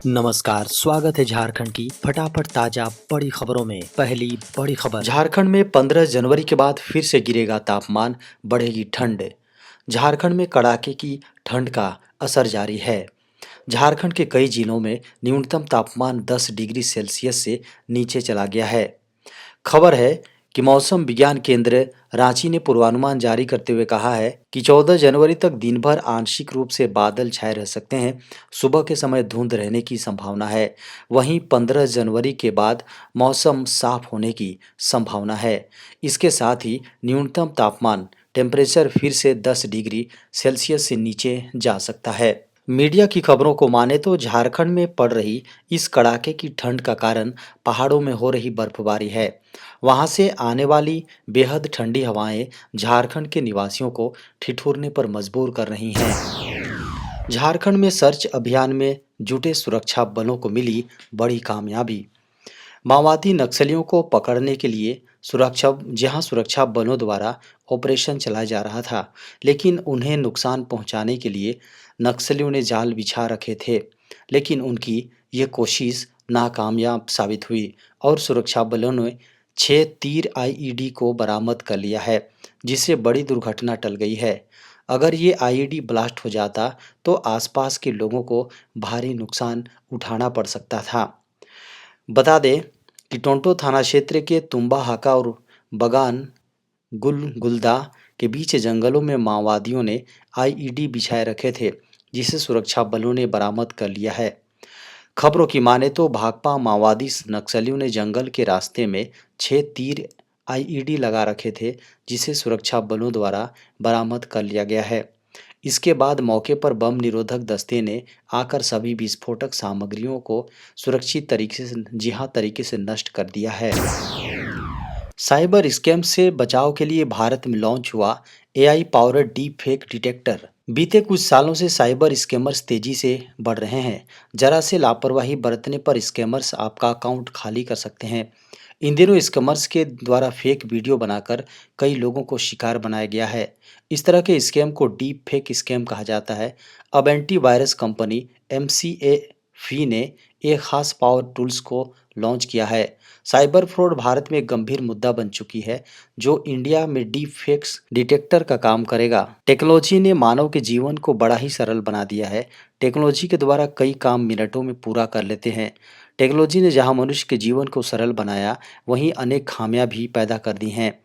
नमस्कार, स्वागत है झारखंड की फटाफट ताजा बड़ी खबरों में। पहली बड़ी खबर, झारखंड में 15 जनवरी के बाद फिर से गिरेगा तापमान, बढ़ेगी ठंड। झारखंड में कड़ाके की ठंड का असर जारी है। झारखंड के कई जिलों में न्यूनतम तापमान 10 डिग्री सेल्सियस से नीचे चला गया है। खबर है कि मौसम विज्ञान केंद्र रांची ने पूर्वानुमान जारी करते हुए कहा है कि 14 जनवरी तक दिन भर आंशिक रूप से बादल छाए रह सकते हैं। सुबह के समय धुंध रहने की संभावना है। वहीं 15 जनवरी के बाद मौसम साफ होने की संभावना है। इसके साथ ही न्यूनतम तापमान टेम्परेचर फिर से 10 डिग्री सेल्सियस से नीचे जा सकता है। मीडिया की खबरों को माने तो झारखंड में पड़ रही इस कड़ाके की ठंड का कारण पहाड़ों में हो रही बर्फबारी है। वहां से आने वाली बेहद ठंडी हवाएं झारखंड के निवासियों को ठिठुरने पर मजबूर कर रही हैं। झारखंड में सर्च अभियान में जुटे सुरक्षा बलों को मिली बड़ी कामयाबी। माओवादी नक्सलियों को पकड़ने के लिए सुरक्षा बलों द्वारा ऑपरेशन चलाया जा रहा था, लेकिन उन्हें नुकसान पहुंचाने के लिए नक्सलियों ने जाल बिछा रखे थे। लेकिन उनकी ये कोशिश नाकामयाब साबित हुई और सुरक्षा बलों ने 6 तीर आईईडी को बरामद कर लिया है, जिससे बड़ी दुर्घटना टल गई है। अगर ये आईईडी ब्लास्ट हो जाता तो आसपास के लोगों को भारी नुकसान उठाना पड़ सकता था। बता दें कि टोंटो थाना क्षेत्र के तुम्बा हाका और बगान गुलदा के बीच जंगलों में माओवादियों ने आईईडी बिछाए रखे थे, जिसे सुरक्षा बलों ने बरामद कर लिया है। खबरों की माने तो भाकपा माओवादी नक्सलियों ने जंगल के रास्ते में 6 तीर आईईडी लगा रखे थे, जिसे सुरक्षा बलों द्वारा बरामद कर लिया गया है। इसके बाद मौके पर बम निरोधक दस्ते ने आकर सभी विस्फोटक सामग्रियों को सुरक्षित तरीके से नष्ट कर दिया है। साइबर स्कैम से बचाव के लिए भारत में लॉन्च हुआ AI powered deep fake detector. बीते कुछ सालों से साइबर स्कैमर्स तेजी से बढ़ रहे हैं। जरा से लापरवाही बरतने पर स्कैमर्स आपका अकाउंट खाली कर सकते हैं। इन दिनों स्कैमर्स के द्वारा फेक वीडियो बनाकर कई लोगों को शिकार बनाया गया है। इस तरह के स्कैम को डीप फेक स्कैम कहा जाता है। अब एंटीवायरस कंपनी MCAFE ने एक खास पावर टूल्स को लॉन्च किया है। साइबर फ्रॉड भारत में एक गंभीर मुद्दा बन चुकी है, जो इंडिया में डीप फेक्स डिटेक्टर का काम करेगा। टेक्नोलॉजी ने मानव के जीवन को बड़ा ही सरल बना दिया है। टेक्नोलॉजी के द्वारा कई काम मिनटों में पूरा कर लेते हैं। टेक्नोलॉजी ने जहां मनुष्य के जीवन को सरल बनाया, वहीं अनेक खामियां भी पैदा कर दी हैं।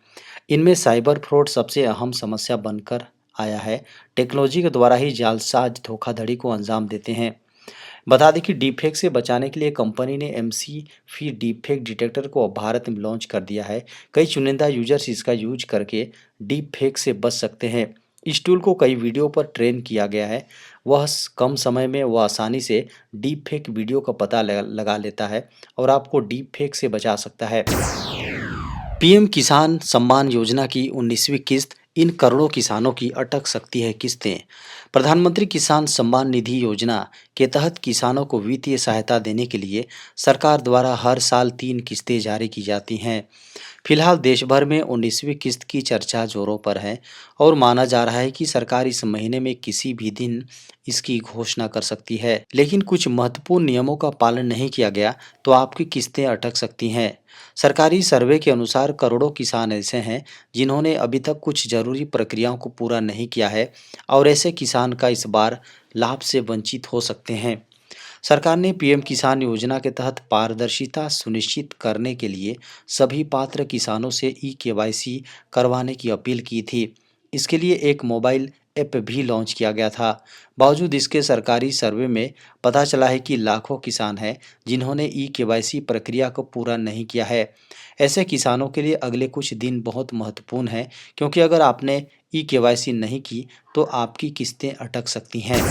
इनमें साइबर फ्रॉड सबसे अहम समस्या बनकर आया है। टेक्नोलॉजी के द्वारा ही जालसाज धोखाधड़ी को अंजाम देते हैं। बता दें कि डीपफेक से बचाने के लिए कंपनी ने MCAFE डीपफेक डिटेक्टर को अब भारत में लॉन्च कर दिया है। कई चुनिंदा यूजर्स इसका यूज करके डीपफेक से बच सकते हैं। इस टूल को कई वीडियो पर ट्रेन किया गया है। कम समय में वह आसानी से डीपफेक वीडियो का पता लगा लेता है और आपको डीपफेक से बचा सकता है। पीएम किसान सम्मान योजना की 19वीं किस्त, इन करोड़ों किसानों की अटक सकती है किस्तें। प्रधानमंत्री किसान सम्मान निधि योजना के तहत किसानों को वित्तीय सहायता देने के लिए सरकार द्वारा हर साल 3 किस्तें जारी की जाती हैं। फिलहाल देश भर में 19वीं किस्त की चर्चा जोरों पर है और माना जा रहा है कि सरकार इस महीने में किसी भी दिन इसकी घोषणा कर सकती है। लेकिन कुछ महत्वपूर्ण नियमों का पालन नहीं किया गया तो आपकी किस्तें अटक सकती हैं। सरकारी सर्वे के अनुसार करोड़ों किसान ऐसे हैं जिन्होंने अभी तक कुछ जरूरी प्रक्रियाओं को पूरा नहीं किया है और ऐसे किसान का इस बार लाभ से वंचित हो सकते हैं। सरकार ने पीएम किसान योजना के तहत पारदर्शिता सुनिश्चित करने के लिए सभी पात्र किसानों से ई-केवाईसी करवाने की अपील की थी। इसके लिए एक मोबाइल ऐप भी लॉन्च किया गया था। बावजूद इसके सरकारी सर्वे में पता चला है कि लाखों किसान हैं जिन्होंने ई-केवाईसी प्रक्रिया को पूरा नहीं किया है। ऐसे किसानों के लिए अगले कुछ दिन बहुत महत्वपूर्ण हैं, क्योंकि अगर आपने ई-केवाईसी नहीं की तो आपकी किस्तें अटक सकती हैं।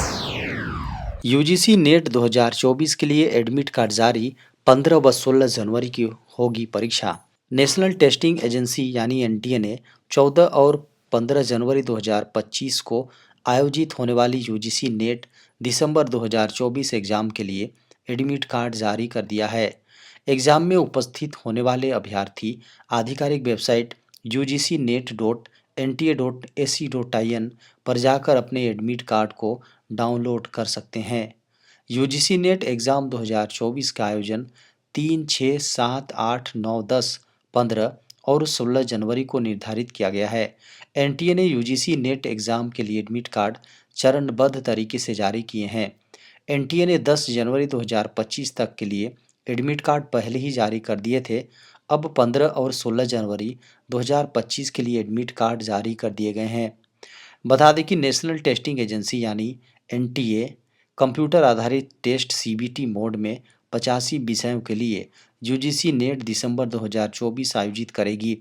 यूजीसी नेट 2024 के लिए एडमिट कार्ड जारी, 15 व 16 जनवरी की होगी परीक्षा। नेशनल टेस्टिंग एजेंसी यानी एनटीए ने 14 और 15 जनवरी 2025 को आयोजित होने वाली यूजीसी नेट दिसंबर 2024 एग्जाम के लिए एडमिट कार्ड जारी कर दिया है। एग्जाम में उपस्थित होने वाले अभ्यर्थी आधिकारिक वेबसाइट ugcnet.nta.ac.in पर जाकर अपने एडमिट कार्ड को डाउनलोड कर सकते हैं। यूजीसी नेट एग्ज़ाम 2024 का आयोजन 3, 6, 7, 8, 9, 10, 15 और 16 जनवरी को निर्धारित किया गया है। एनटीए ने यूजीसी नेट एग्ज़ाम के लिए एडमिट कार्ड चरणबद्ध तरीके से जारी किए हैं। एनटीए ने 10 जनवरी 2025 तक के लिए एडमिट कार्ड पहले ही जारी कर दिए थे। अब 15 और 16 जनवरी 2025 के लिए एडमिट कार्ड जारी कर दिए गए हैं। बता दें कि नेशनल टेस्टिंग एजेंसी यानी एनटीए कंप्यूटर आधारित टेस्ट सीबीटी मोड में 85 विषयों के लिए यूजीसी नेट दिसंबर 2024 आयोजित करेगी।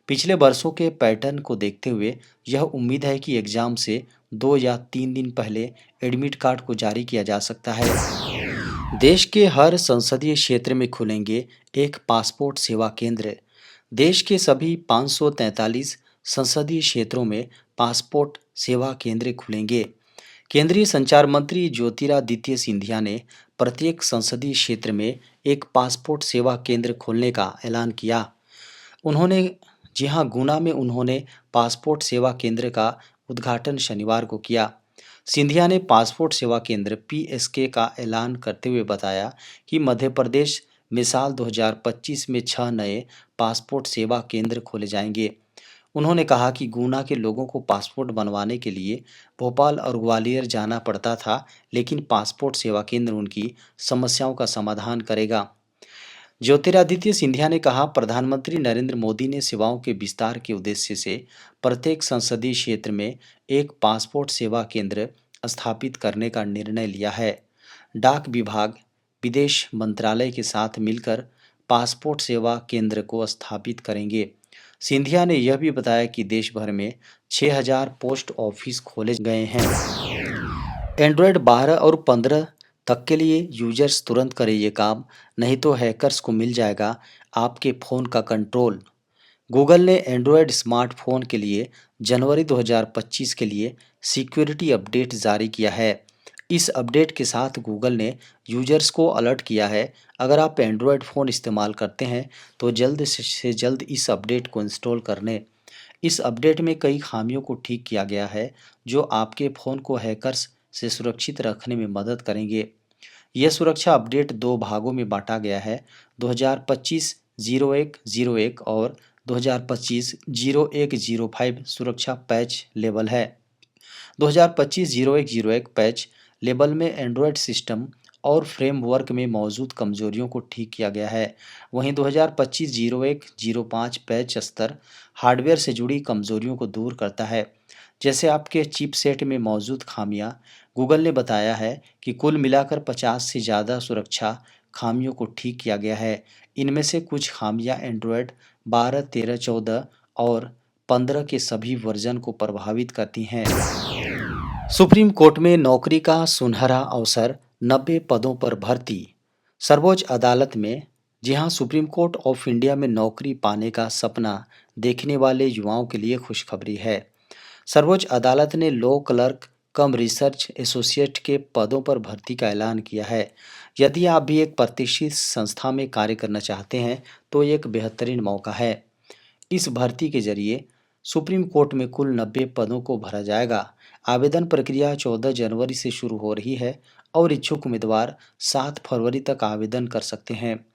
पिछले वर्षों के पैटर्न को देखते हुए यह उम्मीद है कि एग्जाम से 2 या 3 दिन पहले एडमिट कार्ड को जारी किया जा सकता है। देश के हर संसदीय क्षेत्र में खुलेंगे एक पासपोर्ट सेवा केंद्र। देश के सभी 543 संसदीय क्षेत्रों में पासपोर्ट सेवा केंद्र खुलेंगे। केंद्रीय संचार मंत्री ज्योतिरादित्य सिंधिया ने प्रत्येक संसदीय क्षेत्र में एक पासपोर्ट सेवा केंद्र खोलने का ऐलान किया। उन्होंने जी हाँ, गुना में उन्होंने पासपोर्ट सेवा केंद्र का उद्घाटन शनिवार को किया। सिंधिया ने पासपोर्ट सेवा केंद्र पीएसके का ऐलान करते हुए बताया कि मध्य प्रदेश में साल 2025 में 6 नए पासपोर्ट सेवा केंद्र खोले जाएंगे। उन्होंने कहा कि गुना के लोगों को पासपोर्ट बनवाने के लिए भोपाल और ग्वालियर जाना पड़ता था, लेकिन पासपोर्ट सेवा केंद्र उनकी समस्याओं का समाधान करेगा। ज्योतिरादित्य सिंधिया ने कहा, प्रधानमंत्री नरेंद्र मोदी ने सेवाओं के विस्तार के उद्देश्य से प्रत्येक संसदीय क्षेत्र में एक पासपोर्ट सेवा केंद्र स्थापित करने का निर्णय लिया है। डाक विभाग विदेश मंत्रालय के साथ मिलकर पासपोर्ट सेवा केंद्र को स्थापित करेंगे। सिंधिया ने यह भी बताया कि देश भर में 6000 पोस्ट ऑफिस खोले गए हैं। एंड्रॉयड 12 और 15 तक के लिए यूजर्स तुरंत करें ये काम, नहीं तो हैकर्स को मिल जाएगा आपके फ़ोन का कंट्रोल। गूगल ने एंड्रॉयड स्मार्टफोन के लिए जनवरी 2025 के लिए सिक्योरिटी अपडेट जारी किया है। इस अपडेट के साथ गूगल ने यूजर्स को अलर्ट किया है, अगर आप एंड्रॉयड फ़ोन इस्तेमाल करते हैं तो जल्द से जल्द इस अपडेट को इंस्टॉल कर लें। इस अपडेट में कई खामियों को ठीक किया गया है जो आपके फ़ोन को हैकर्स से सुरक्षित रखने में मदद करेंगे। यह सुरक्षा अपडेट 2 भागों में बांटा गया है, 2025-0101 और 2025-0105 सुरक्षा पैच लेवल है। 2025-0101 पैच लेवल में एंड्रॉयड सिस्टम और फ्रेमवर्क में मौजूद कमजोरियों को ठीक किया गया है। वहीं 2025-0105 पैच स्तर हार्डवेयर से जुड़ी कमजोरियों को दूर करता है, जैसे आपके चिपसेट में मौजूद खामियां। गूगल ने बताया है कि कुल मिलाकर 50 से ज़्यादा सुरक्षा खामियों को ठीक किया गया है। इनमें से कुछ खामियां एंड्रॉयड 12, 13, 14 और 15 के सभी वर्जन को प्रभावित करती हैं। सुप्रीम कोर्ट में नौकरी का सुनहरा अवसर, 90 पदों पर भर्ती। सर्वोच्च अदालत में जी हाँ, सुप्रीम कोर्ट ऑफ इंडिया में नौकरी पाने का सपना देखने वाले युवाओं के लिए खुशखबरी है। सर्वोच्च अदालत ने लॉ क्लर्क कम रिसर्च एसोसिएट के पदों पर भर्ती का ऐलान किया है। यदि आप भी एक प्रतिष्ठित संस्था में कार्य करना चाहते हैं तो एक बेहतरीन मौका है। इस भर्ती के जरिए सुप्रीम कोर्ट में कुल 90 पदों को भरा जाएगा। आवेदन प्रक्रिया 14 जनवरी से शुरू हो रही है और इच्छुक उम्मीदवार 7 फरवरी तक आवेदन कर सकते हैं।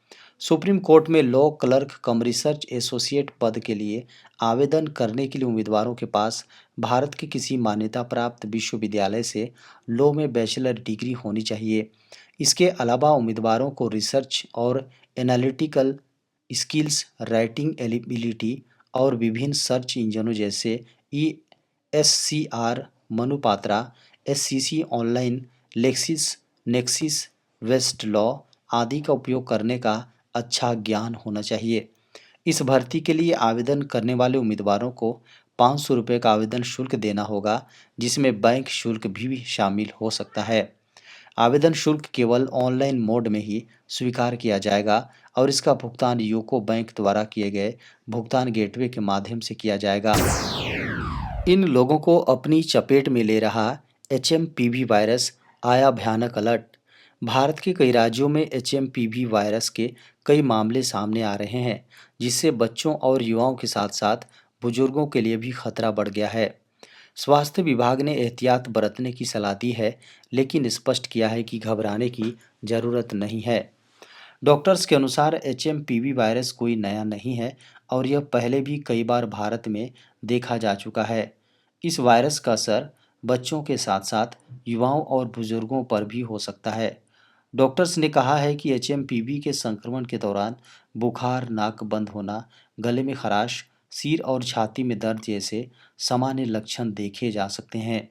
सुप्रीम कोर्ट में लॉ क्लर्क कम रिसर्च एसोसिएट पद के लिए आवेदन करने के लिए उम्मीदवारों के पास भारत के किसी मान्यता प्राप्त विश्वविद्यालय से लॉ में बैचलर डिग्री होनी चाहिए। इसके अलावा उम्मीदवारों को रिसर्च और एनालिटिकल स्किल्स, राइटिंग एबिलिटी और विभिन्न सर्च इंजनों जैसे ESCR, Manupatra, SCC online, Lexis, Nexis, Westlaw आदि का उपयोग करने का अच्छा ज्ञान होना चाहिए। इस भर्ती के लिए आवेदन करने वाले उम्मीदवारों को 500 रुपये का आवेदन शुल्क देना होगा, जिसमें बैंक शुल्क भी शामिल हो सकता है। आवेदन शुल्क केवल ऑनलाइन मोड में ही स्वीकार किया जाएगा और इसका भुगतान यूको बैंक द्वारा किए गए भुगतान गेटवे के माध्यम से किया जाएगा। इन लोगों को अपनी चपेट में ले रहा HMPV वायरस, आया भयानक अलर्ट। भारत के कई राज्यों में HMPV वायरस के कई मामले सामने आ रहे हैं, जिससे बच्चों और युवाओं के साथ साथ बुजुर्गों के लिए भी खतरा बढ़ गया है। स्वास्थ्य विभाग ने एहतियात बरतने की सलाह दी है, लेकिन स्पष्ट किया है कि घबराने की जरूरत नहीं है। डॉक्टर्स के अनुसार एचएमपीवी वायरस कोई नया नहीं है और यह पहले भी कई बार भारत में देखा जा चुका है। इस वायरस का असर बच्चों के साथ साथ युवाओं और बुजुर्गों पर भी हो सकता है। डॉक्टर्स ने कहा है कि एचएमपीवी के संक्रमण के दौरान बुखार, नाक बंद होना, गले में खराश, सिर और छाती में दर्द जैसे सामान्य लक्षण देखे जा सकते हैं।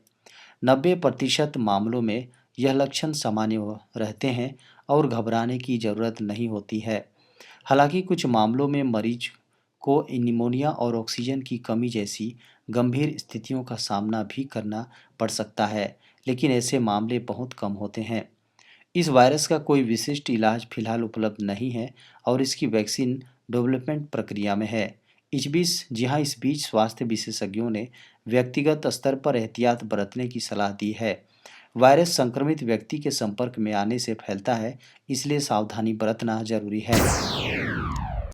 90% मामलों में यह लक्षण रहते हैं और घबराने की ज़रूरत नहीं होती है। हालांकि कुछ मामलों में मरीज को निमोनिया और ऑक्सीजन की कमी जैसी गंभीर स्थितियों का सामना भी करना पड़ सकता है, लेकिन ऐसे मामले बहुत कम होते हैं। इस वायरस का कोई विशिष्ट इलाज फिलहाल उपलब्ध नहीं है और इसकी वैक्सीन डेवलपमेंट प्रक्रिया में है। इस बीच स्वास्थ्य विशेषज्ञों ने व्यक्तिगत स्तर पर एहतियात बरतने की सलाह दी है। वायरस संक्रमित व्यक्ति के संपर्क में आने से फैलता है, इसलिए सावधानी बरतना जरूरी है।